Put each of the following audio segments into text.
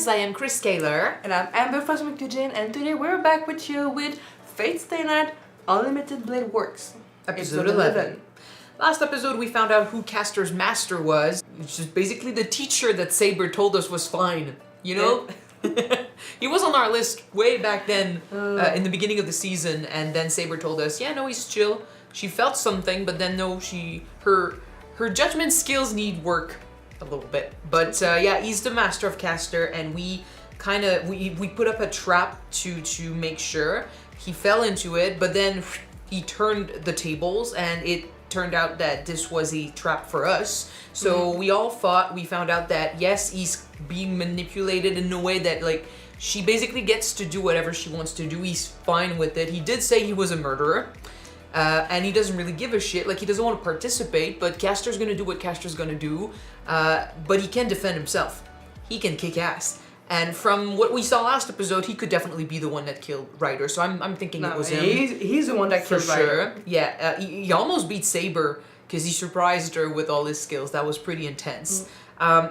guys, I am Chris Kaler. And I'm Amber from Kyuujin, and today we're back with you with Fate Stay Night Unlimited Blade Works. Episode 11. Last episode we found out who Castor's master was, which is basically the teacher that Saber told us was fine, you know? Yeah. He was on our list way back then, in the beginning of the season, and then Saber told us, yeah, no, he's chill. She felt something, but then no, her judgment skills need work a little bit. But yeah, he's the master of Castor, and we put up a trap to make sure. He fell into it, but then he turned the tables, and it turned out that this was a trap for us. So we all found out that yes, he's being manipulated in a way that, like, she basically gets to do whatever she wants to do. He's fine with it. He did say he was a murderer. And he doesn't really give a shit, like he doesn't want to participate, but Castor's gonna do what Castor's gonna do, but he can defend himself. He can kick ass. And from what we saw last episode, he could definitely be the one that killed Ryder, so I'm thinking it was him. He's the one that killed Ryder. For sure. Yeah, he almost beat Saber, because he surprised her with all his skills. That was pretty intense.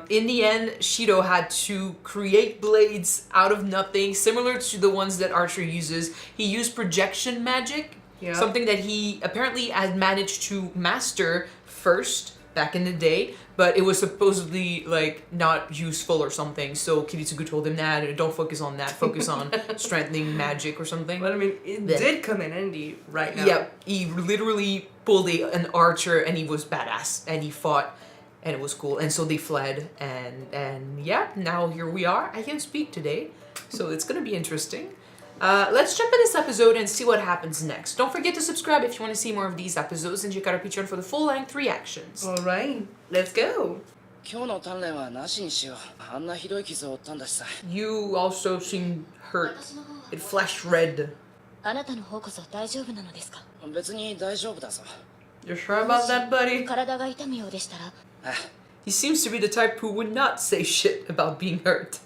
In the end, Shirou had to create blades out of nothing, similar to the ones that Archer uses. He used projection magic. Yeah. Something that he apparently had managed to master first back in the day, but it was supposedly like not useful or something. So Kiritsugu told him that, don't focus on that, focus on strengthening magic or something. But I mean, it did come in handy right now. Yeah, he literally pulled an archer and he was badass and he fought and it was cool. And so they fled and yeah, now here we are. I can speak today, so it's gonna be interesting. Let's jump in this episode and see what happens next. Don't forget to subscribe if you want to see more of these episodes, and check out our Patreon for the full-length reactions. Alright, let's go! You also seem hurt. It flashed red. You're sure about that, buddy? He seems to be the type who would not say shit about being hurt.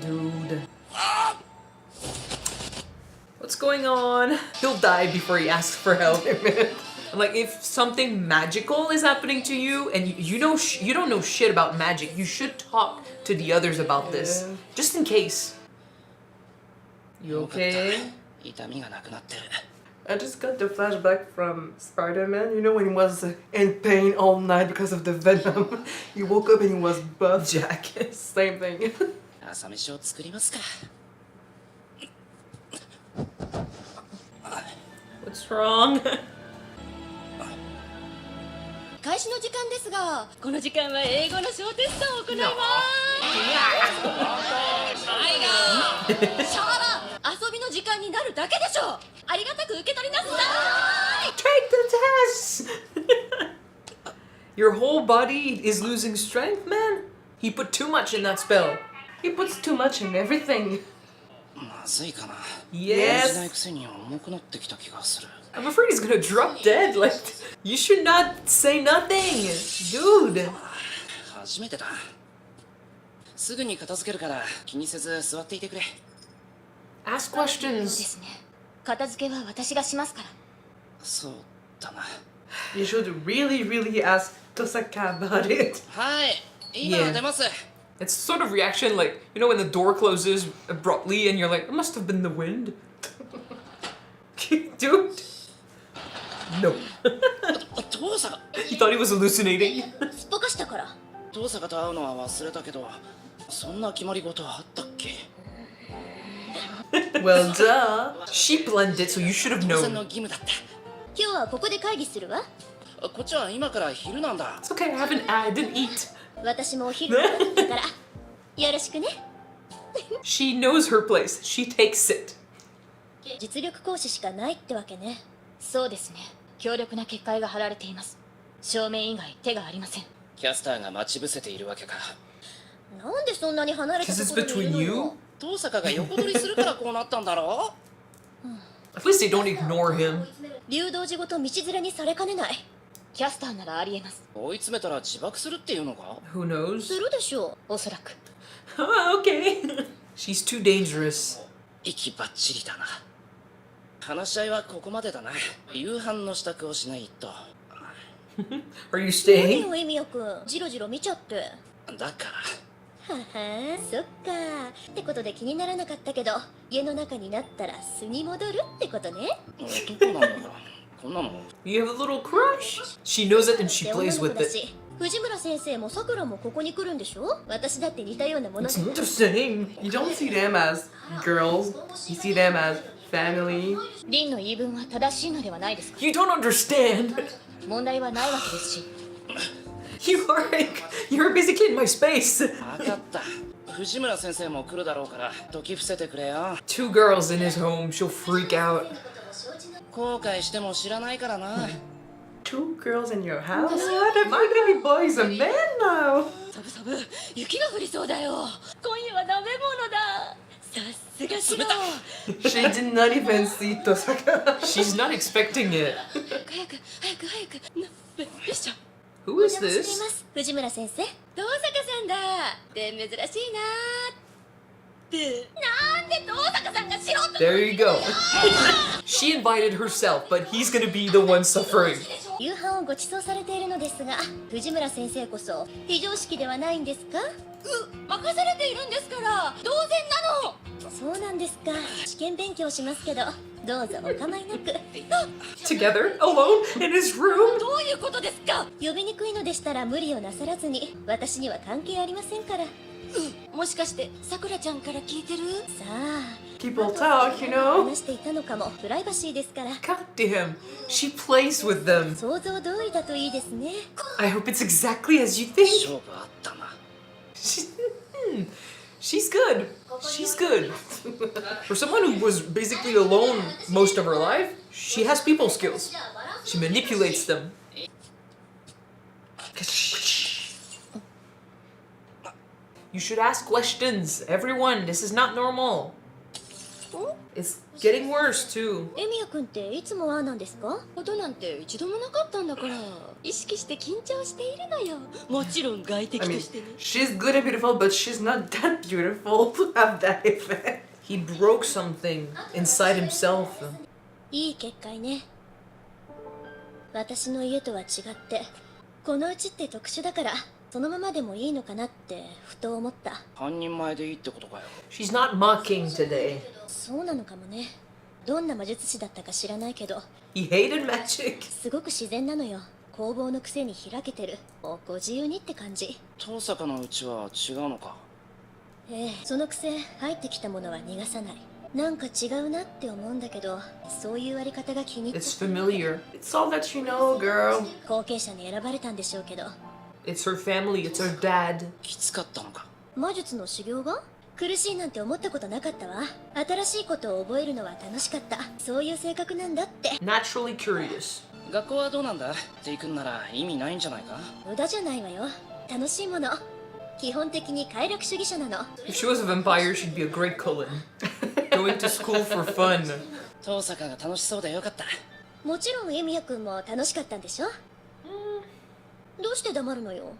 Dude. What's going on? He'll die before he asks for help. Like, if something magical is happening to you and you don't know shit about magic, you should talk to the others about this. Just in case. You okay? I just got the flashback from Spider-Man, you know, when he was in pain all night because of the venom. He woke up and he was buff. Jack. Same thing. What's wrong? 開始の時間ですが、この時間は英語の小テストを行います。シャラ、遊びの時間になるだけでしょう。ありがたく受け取りなさい。Take the test. Your whole body is losing strength, man. He put too much in that spell. He puts too much in everything. Yes. I'm afraid he's gonna drop dead. Like, you should not say nothing, dude. Ask questions. You should really ask Tosaka about it. Yeah. It's sort of reaction like, you know, when the door closes abruptly and you're like, it must have been the wind. Dude. No. He thought he was hallucinating. Well, duh. She planned it, so you should have known. It's okay, I didn't eat. She knows her place. She takes it. 実力行使しかないってわけね。そうですね。強力な結界が張られています。正面以外手がありません。キャスターが待ち伏せているわけか。なんでそんなに離れたところにいるのよ。遠坂が横取りするからこうなったんだろう。At least they don't ignore him. 流動時ごと道連れにされかねない。キャスターならありえます。追い詰めたら自爆するっていうのか？ Who knows? するでしょう。おそらく。Okay. She's too dangerous. 息バッチリだな。話し合いはここまでだな。夕飯の支度をしないと。Are you 何 staying? よエミヤくん、ジロジロ見ちゃって。だからははそっか。ってことで気にならなかったけど、家の中になったら素に戻るってことね。男なんだからこんなの You have a little crush? She knows it and she で女 plays の子 with だ it. し、藤村先生もさくらもここに来るんでしょ。私だって似たようなもの It's で。 not the same. You don't see them as girls. You see them as family. リンの言い分は正しいのではないですか。 You don't understand. 問題はないわけですし。You're basically in my space. 分かった藤村先生も来るだろうから解き伏せてくれよ Two girls in his home. She'll freak out. 後悔しても知らないからな Two girls in your house? What? Am I gonna be boys and men now? サブサブ、雪が降りそうだよ。今夜は食べ物だ。さすがシロ。 She did not even see Tosaka. She's not expecting it. 早く早く早く。よいしょ。 Who is お邪魔してい this? ます。藤村先生。遠坂さんだ。で珍しいな。ってなんで遠坂さんがしろと。 There you go. She invited herself, but he's gonna be the one suffering. 夕飯をご馳走されているのですが、藤村先生こそ非常識ではないんですか。任されているんですから当然なの。そうなんですか。試験勉強しますけど、どうぞお構いなく。 Together, alone, in his room. どういうことですか。呼びにくいのでしたら無理をなさらずに。私には関係ありませんから。もしかしてさくらちゃんから聞いてる。さあ People talk, you know. 話していたのかも。プライバシーですから。 God damn. She plays with them. 想像通りだといいですね。 I hope it's exactly as you think. 勝負あったな She's good. She's good. For someone who was basically alone most of her life, she has people skills. She manipulates them. You should ask questions. Everyone, this is not normal. It's getting worse too. エミヤくんっていつもああなんですか。ことなんて一度もなかったんだから。意識して緊張しているのよ。もちろん外的 I と mean, してね。 she's good and beautiful, but she's not that beautiful to have that effect. He broke something inside himself. いい結界ね。私の家とは違って、このうちって特殊だから、そのままでもいいのかなってふと思った。半人前でいいってことかよ She's not mocking today. そうなのかもね。どんな魔術師だったか知らないけど、 He hated magic. すごく自然なのよ。工房のくせに開けてる。ご自由にって感じ。遠坂のうちは違うのかええ、そのくせ入ってきたものは逃がさない。なんか違うなって思うんだけど、そういうあり方が気に入っ It's て。 familiar. It's all that you know, girl. 後継者に選ばれたんでしょうけど、 It's her family. It's her dad. きつかったのか魔術の修行が苦しいなんて思ったことなかったわ。新しいことを覚えるのは楽しかった。そういう性格なんだって。 Naturally curious. 学校はどうなんだって行くんなら意味ないんじゃないか無駄じゃないわよ。楽しいもの。基本的に快楽主義者なの。 If she was a vampire, she'd be a great Cullen. Going to school for fun. 遠坂が楽しそうでよかったもちろんエミヤくんも楽しかったんでしょ。どうして黙るのよ。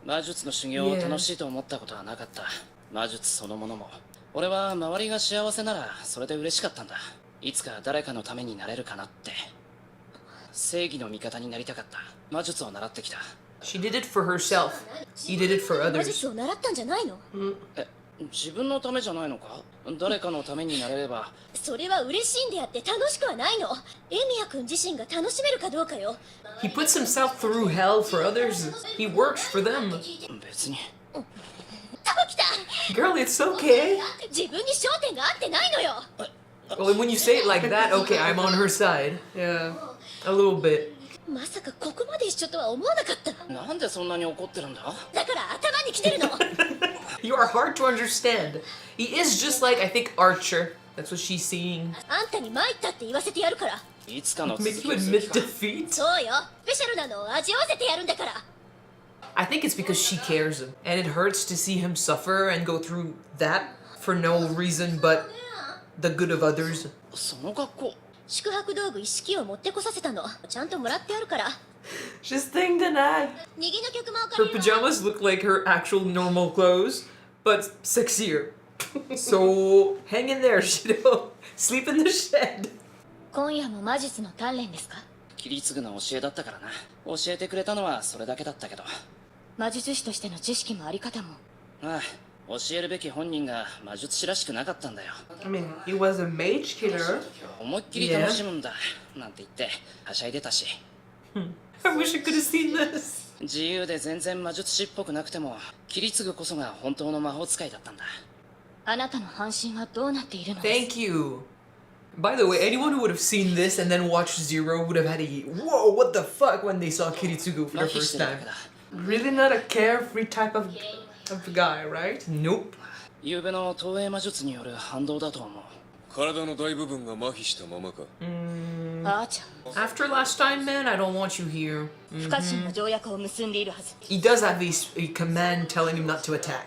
魔術の修行を楽しいと思ったことはなかった魔術そのものも俺は周りが幸せならそれで嬉しかったんだいつか誰かのためになれるかなって正義の味方になりたかった魔術を習ってきた She did it for herself. He did it for 魔 others. 術を習ったんじゃないの。自分のためじゃないのか誰かのためになれればそれは嬉しいんであって楽しくはないの。エミヤくん自身が楽しめるかどうかよ。 He puts himself through hell for others. He works for them. 別にタコ来た。 Girl, it's okay. 自分に焦点が合ってないのよ。 Well, when you say it like that, okay, I'm on her side. Yeah. A little bit. まさかここまで一緒とは思わなかった。なんでそんなに怒ってるんだだから頭に来てるの。 You are hard to understand. He is just like, I think, Archer. That's what she's seeing. あんたに参ったって言わせてやるから。いつかの Make 続 you きをする admit 気か defeat? そうよ。スペシャルなのを味わわせてやるんだから。 I think it's because she cares him. And it hurts to see him suffer and go through that for no reason but the good of others. その格好宿泊道具一式を持ってこさせたの。ちゃんともらってあるから。 She's staying the night. 右の曲もわか Her るの。 pajamas look like her actual normal clothes, but sexier. So hang in there, Shirou. Sleep in the shed. 今夜も魔術の鍛錬ですか。切り継ぐの教えだったからな。教えてくれたのはそれだけだったけど。魔術師としての知識もあり方も。ああ、教えるべき本人が魔術師らしくなかったんだよ。I mean, he was a mage killer. 思いっきり楽しむんだ、なんて言ってはしゃいでたし。I wish I could have seen this. 自由で全然魔術師っぽくなくても切り継ぐこそが本当の魔法使いだったんだ。あなたの半身はどうなっているのです Thank you. By the way, anyone who would have seen this and then watched Zero would have had a whoa, what the fuck when they saw Kiritsugu for the 麻痺し first てるだ time. けだ。 Really not a carefree type of guy, right? Nope. 夕べの投影魔術による反動だと思う。体の大部分が麻痺したままか。あーちゃん After last time, man, I don't want you here. 不可侵の条約を結んでいるはず He does have a command telling him not to attack.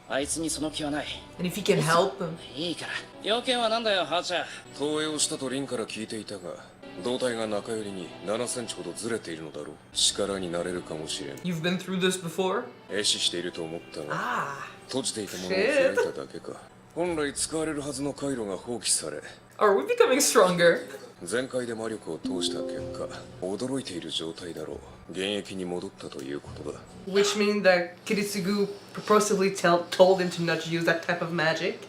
あいつにその気はない。 And if he can help him. いいから。要件はなんだよ、ハーチャー。投影をしたとリンから聞いていたが、胴体が中寄りに7センチほどずれているのだろう。力になれるかもしれん。 You've been through this before? 壊死していると思ったが、 Ah. 閉じていたものを開いただけか。本来使われるはずの回路が放棄され、 Are we becoming stronger? 全開で魔力を通した結果、驚いている状態だろう。現役に戻ったということだ。 Which means that Kiritsugu purposely told him to not use that type of magic.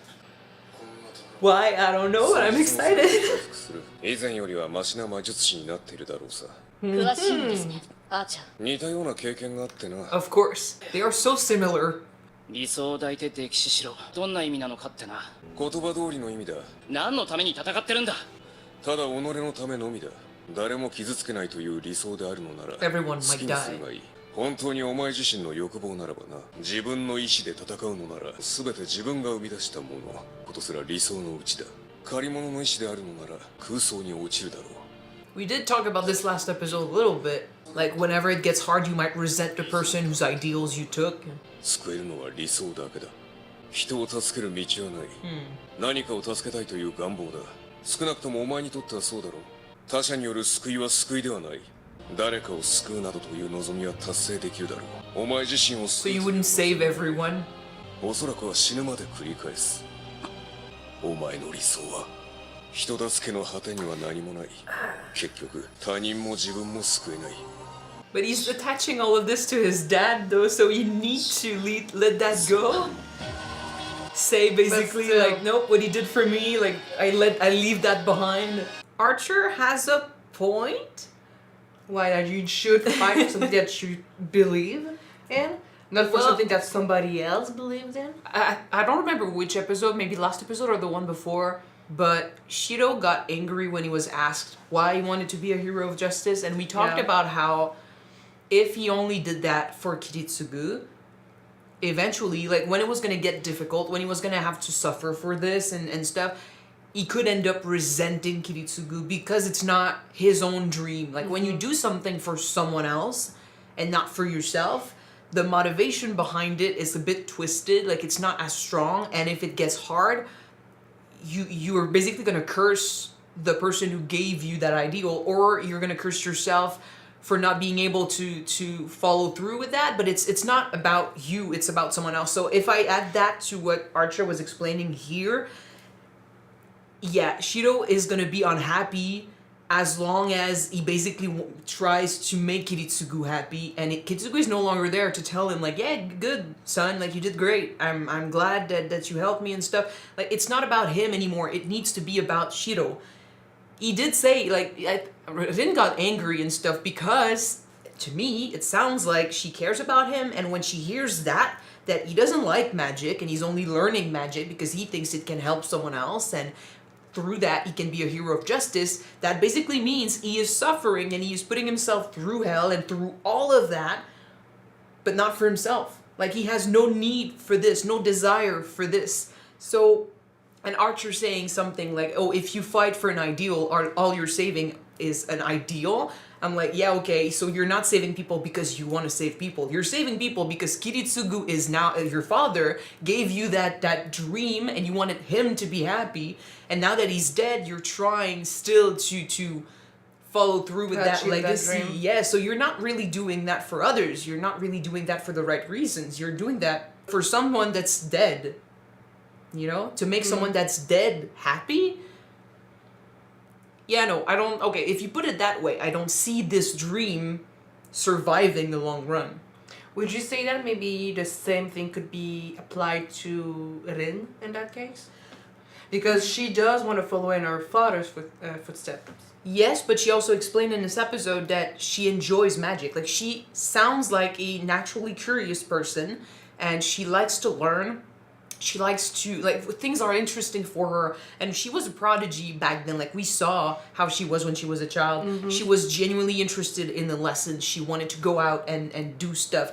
Why? I don't know, but I'm 回 excited. 復する。以前よりはマシな魔術師になっているだろうさ。詳しいんですねあーちゃん似たような経験があってな。 Of course. They are so similar. 理想を抱いて溺死しろ。どんな意味なのかってな。言葉通りの意味だ。何のために戦ってるんだ。ただ己のためのみだ。誰も傷つけないという理想であるのなら Everyone 好 might きにするがいい。本当にお前自身の欲望ならばな。自分の意志で戦うのなら全て自分が生み出したものことすら理想のうちだ。借り物の意志であるのなら空想に落ちるだろう。 We did talk about this last episode a little bit. Like, whenever it gets hard, you might resent the person whose ideals you took. 救えるのは理想だけだ。人を助ける道はない。何かを助けたいという願望だ。少なくともお前にとってはそうだろう。他者による救いは救いではない。誰かを救うなどという望みは達成できるだろう。お前自身を So 救 you う wouldn't save everyone? おそらくは死ぬまで繰り返す。お前の理想は人助けの果てには何もない。結局他人も自分も救えない。 But he's attaching all of this to his dad, though, so you need to let that go. Say basically, still- like, nope, what he did for me, like, I leave that behind. Archer has a point. Why that you should fight for something that you believe in, not for Well- something that somebody else believes in. I don't remember which episode, maybe last episode or the one before, but Shirou got angry when he was asked why he wanted to be a hero of justice, and we talked Yeah. about how if he only did that for Kiritsugu, eventually, like when it was gonna get difficult, when he was gonna have to suffer for this and stuff, he could end up resenting Kiritsugu because it's not his own dream. Like when you do something for someone else and not for yourself, the motivation behind it is a bit twisted, like it's not as strong, and if it gets hard, you are basically gonna curse the person who gave you that ideal, or you're gonna curse yourself for not being able to follow through with that. But it's not about you, it's about someone else. So if I add that to what Archer was explaining here, yeah, Shirou is gonna be unhappy as long as he basically tries to make Kiritsugu happy, and Kiritsugu is no longer there to tell him like, yeah, good son, like you did great. I'm glad that you helped me and stuff. Like it's not about him anymore. It needs to be about Shirou. He did say like Rin got angry and stuff because to me it sounds like she cares about him, and when she hears that he doesn't like magic and he's only learning magic because he thinks it can help someone else, and through that he can be a hero of justice, that basically means he is suffering and he is putting himself through hell and through all of that, but not for himself. Like he has no need for this, no desire for this. So an Archer saying something like, oh, if you fight for an ideal, all you're saving is an ideal. I'm like, yeah, okay, so you're not saving people because you want to save people. You're saving people because Kiritsugu is now, your father gave you that dream and you wanted him to be happy. And now that he's dead, you're trying still to follow through with that Achieve that legacy. dream. Yeah, so you're not really doing that for others. You're not really doing that for the right reasons. You're doing that for someone that's dead. You know, to make someone that's dead happy. Yeah, no, I don't. Okay, if you put it that way, I don't see this dream surviving the long run. Would you say that maybe the same thing could be applied to Rin in that case? Because she does want to follow in her father's footsteps. Yes, but she also explained in this episode that she enjoys magic. Like, she sounds like a naturally curious person, and she likes to learn. She likes to, like, things are interesting for her, and she was a prodigy back then. Like, we saw how she was when she was a child. Mm-hmm. She was genuinely interested in the lessons. She wanted to go out and do stuff.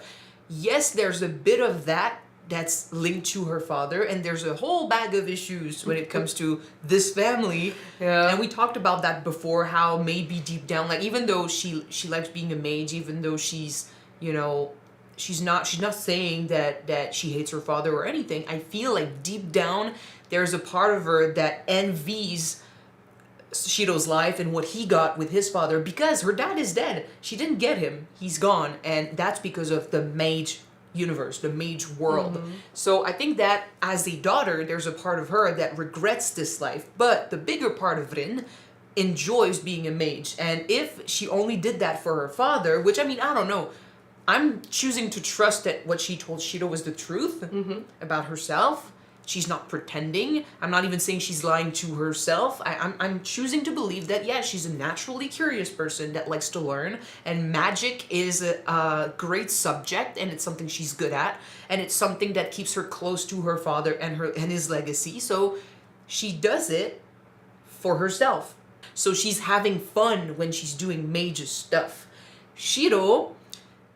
Yes, there's a bit of that that's linked to her father, and there's a whole bag of issues when it comes to this family. Yeah. And we talked about that before, how maybe deep down, like, even though she likes being a mage, even though she's, you know, she's not saying that she hates her father or anything, I feel like deep down there's a part of her that envies Shirou's life and what he got with his father, because her dad is dead. She didn't get him. He's gone, and that's because of the mage universe, the mage world. Mm-hmm. So I think that as a daughter, there's a part of her that regrets this life, but the bigger part of Rin enjoys being a mage. And if she only did that for her father, which, I mean, I don't know, I'm choosing to trust that what she told Shirou was the truth about herself. She's not pretending. I'm not even saying she's lying to herself. I'm choosing to believe that, yeah, she's a naturally curious person that likes to learn, and magic is a great subject, and it's something she's good at, and it's something that keeps her close to her father and his legacy. So she does it for herself. So she's having fun when she's doing mage stuff. Shirou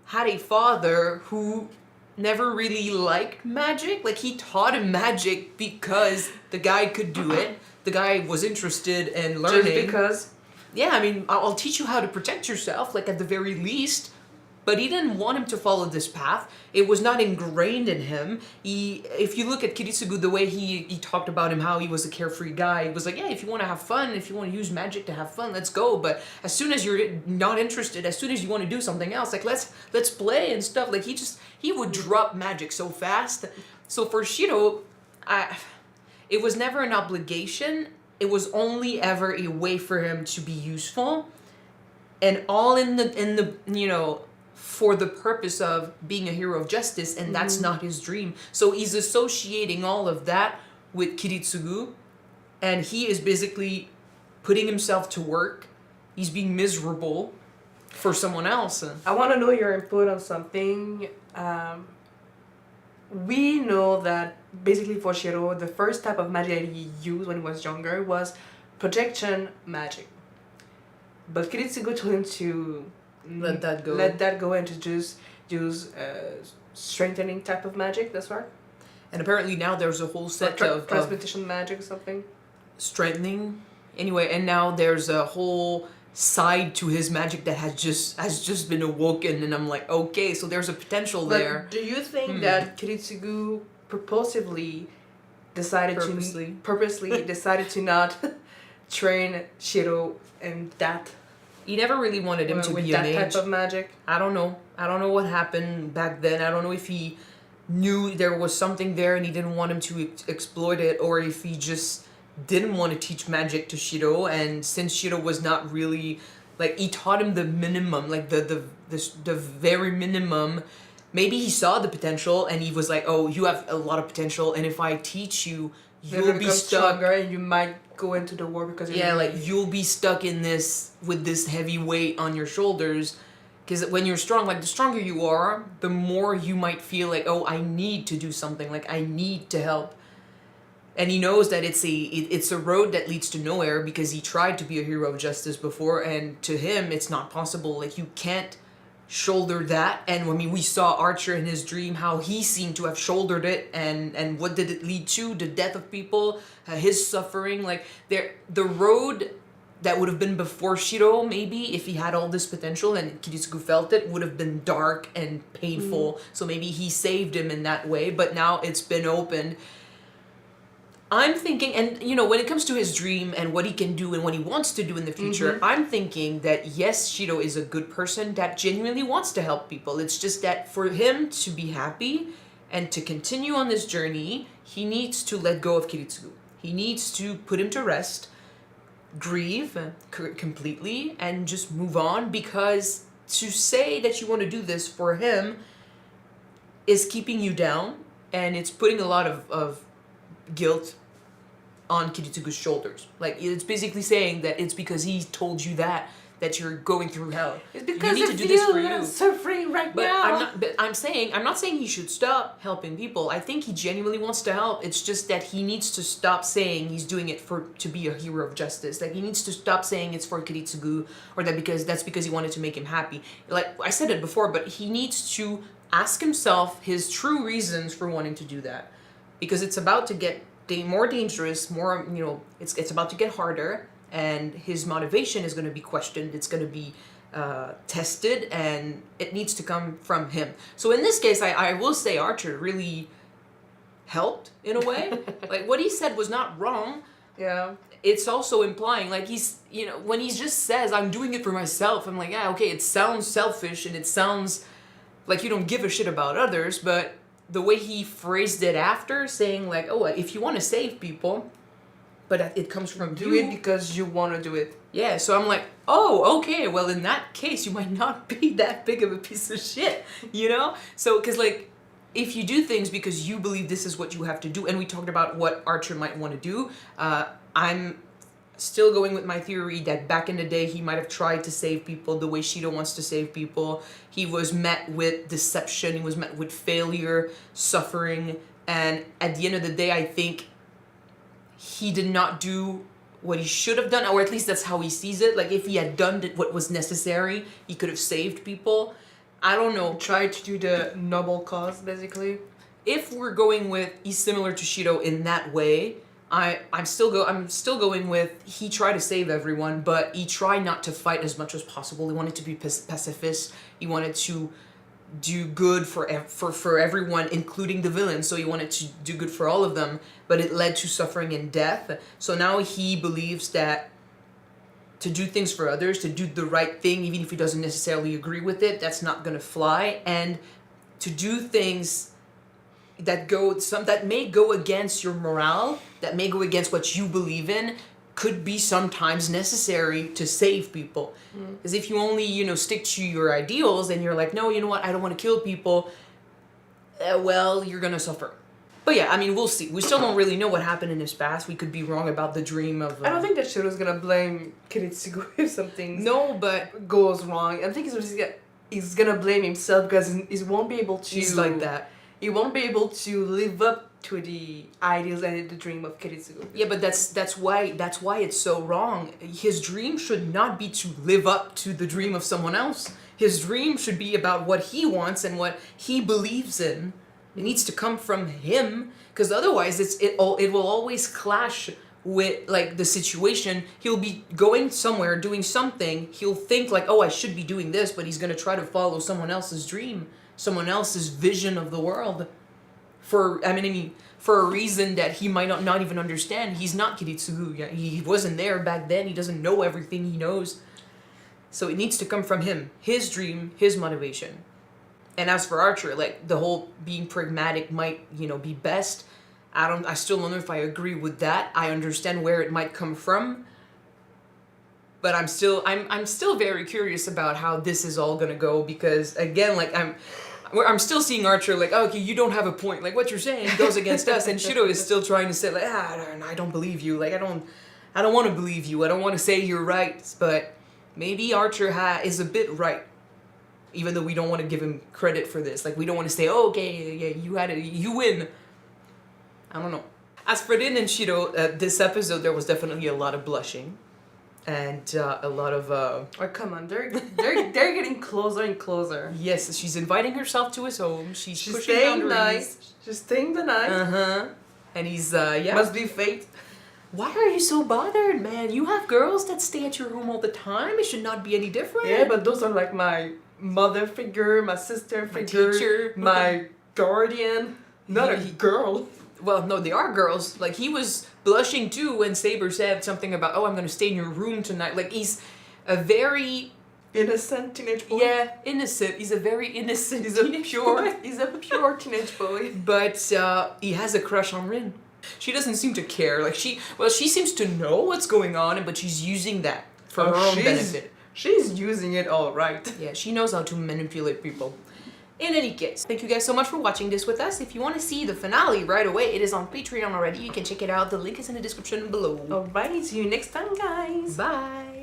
had a father who never really liked magic. Like, he taught him magic because the guy could do it. The guy was interested in learning. Just because? Yeah, I mean, I'll teach you how to protect yourself, like, at the very least. But he didn't want him to follow this path. It was not ingrained in him. If you look at Kiritsugu, the way he talked about him, how he was a carefree guy, he was like, yeah, if you want to have fun, if you want to use magic to have fun, let's go. But as soon as you're not interested, as soon as you want to do something else, like, let's play and stuff, like, he would drop magic so fast. So for Shirou, it was never an obligation. It was only ever a way for him to be useful, and all in the you know, for the purpose of being a hero of justice, and that's not his dream. So he's associating all of that with Kiritsugu, and he is basically putting himself to work. He's being miserable for someone else. I want to know your input on something. We know that basically for Shirou, the first type of magic that he used when he was younger was protection magic. But Kiritsugu told him to let that go and to just use strengthening type of magic. That's right. And apparently now there's a whole set of transmutation magic or something. Strengthening. Anyway, and now there's a whole side to his magic that has just been awoken, and I'm like, okay, so there's a potential there. Do you think that Kiritsugu purposely decided to not train Shirou in that? He never really wanted him to be a mage. That type of magic? I don't know what happened back then. I don't know if he knew there was something there and he didn't want him to exploit it, or if he just didn't want to teach magic to Shirou. And since Shirou was not really, like, he taught him the minimum, like the very minimum. Maybe he saw the potential and he was like, oh, you have a lot of potential, and if I teach you, you'll be stuck and you might go into the war because you'll be stuck in this with this heavy weight on your shoulders. Because when you're strong, like, the stronger you are, the more you might feel like, oh, I need to do something, like, I need to help. And he knows that it's a road that leads to nowhere, because he tried to be a hero of justice before, and to him it's not possible. Like, you can't shoulder that. And I mean, we saw Archer in his dream, how he seemed to have shouldered it, and what did it lead to? The death of people, his suffering. Like, the road that would have been before Shirou, maybe, if he had all this potential and Kiritsugu felt it, would have been dark and painful. So maybe he saved him in that way, but now it's been opened. I'm thinking, and you know, when it comes to his dream and what he can do and what he wants to do in the future, I'm thinking that yes, Shirou is a good person that genuinely wants to help people. It's just that for him to be happy and to continue on this journey, he needs to let go of Kiritsugu. He needs to put him to rest, grieve completely and just move on, because to say that you want to do this for him is keeping you down, and it's putting a lot of guilt on Kiritsugu's shoulders. Like, it's basically saying that it's because he told you that you're going through hell. It's because you need to do this for you. Suffering right But now. I'm not saying he should stop helping people. I think he genuinely wants to help. It's just that he needs to stop saying he's doing it to be a hero of justice. Like, he needs to stop saying it's for Kiritsugu, or that's because he wanted to make him happy. Like, I said it before, but he needs to ask himself his true reasons for wanting to do that. Because it's about to get more dangerous, more, it's about to get harder, and his motivation is going to be questioned. It's going to be tested, and it needs to come from him. So in this case, I will say Archer really helped in a way. Like, what he said was not wrong. Yeah. It's also implying, like, he's, when he just says, I'm doing it for myself, I'm like, yeah, okay, it sounds selfish, and it sounds like you don't give a shit about others, but the way he phrased it after, saying like, oh, if you want to save people, but it comes from Do it because you want to do it. Yeah, so I'm like, oh, okay, well, in that case, you might not be that big of a piece of shit, So, because, like, if you do things because you believe this is what you have to do, and we talked about what Archer might want to do, I'm still going with my theory that back in the day, he might have tried to save people the way Shirou wants to save people. He was met with deception, he was met with failure, suffering, and at the end of the day, I think he did not do what he should have done, or at least that's how he sees it. Like, if he had done what was necessary, he could have saved people. I don't know. Try to do the noble cause, basically. If we're going with he's similar to Shirou in that way, I'm still going with he tried to save everyone, but he tried not to fight as much as possible. He wanted to be pacifist. He wanted to do good for everyone, including the villains. So he wanted to do good for all of them, but it led to suffering and death. So now he believes that to do things for others, to do the right thing, even if he doesn't necessarily agree with it, that's not gonna fly. And to do things that may go against your morale, that may go against what you believe in, could be sometimes necessary to save people. Because if you only, stick to your ideals and you're like, no, you know what, I don't want to kill people, well, you're gonna suffer. But yeah, I mean, we'll see. We still don't really know what happened in his past. We could be wrong about the dream of... I don't think that Shirou's gonna blame Kiritsugu if something goes wrong. I think he's gonna blame himself because he won't be able to... He's like that. He won't be able to live up to the ideals and the dream of Kiritsugu. Yeah, but that's why it's so wrong. His dream should not be to live up to the dream of someone else. His dream should be about what he wants and what he believes in. It needs to come from him, because otherwise it will always clash with, like, the situation. He'll be going somewhere, doing something. He'll think like, oh, I should be doing this, but he's gonna try to follow someone else's dream, someone else's vision of the world, for a reason that he might not even understand. He's not Kiritsugu. He wasn't there back then. He doesn't know everything he knows. So it needs to come from him, his dream, his motivation. And as for Archer, like, the whole being pragmatic might, be best. I still don't know if I agree with that. I understand where it might come from. But I'm still very curious about how this is all gonna go, because again, like, I'm still seeing Archer like, oh, okay, you don't have a point. Like, what you're saying goes against us, and Shirou is still trying to say like, I don't believe you. Like, I don't want to believe you. I don't want to say you're right. But maybe Archer is a bit right, even though we don't want to give him credit for this. Like, we don't want to say, oh, okay, yeah, you had it, you win. I don't know. As for Rin and Shirou, this episode there was definitely a lot of blushing. And a lot of... Oh, come on, they're getting closer and closer. Yes, she's inviting herself to his home. She's pushing staying boundaries. nice. She's staying the night. Uh-huh. And he's, yeah. Must be fate. Why are you so bothered, man? You have girls that stay at your home all the time. It should not be any different. Yeah, but those are like my mother figure, my sister figure, teacher, my guardian. Not a girl. Well, no, they are girls. Like, he was blushing too when Saber said something about, oh, I'm gonna stay in your room tonight. Like, he's a very... innocent teenage boy. Yeah, innocent. He's a very innocent He's a pure teenage boy. But he has a crush on Rin. She doesn't seem to care. Like she seems to know what's going on, but she's using that for her own benefit. She's using it all right. Yeah, she knows how to manipulate people. In any case, thank you guys so much for watching this with us. If you want to see the finale right away, it is on Patreon already. You can check it out. The link is in the description below. Alright, see you next time, guys. Bye.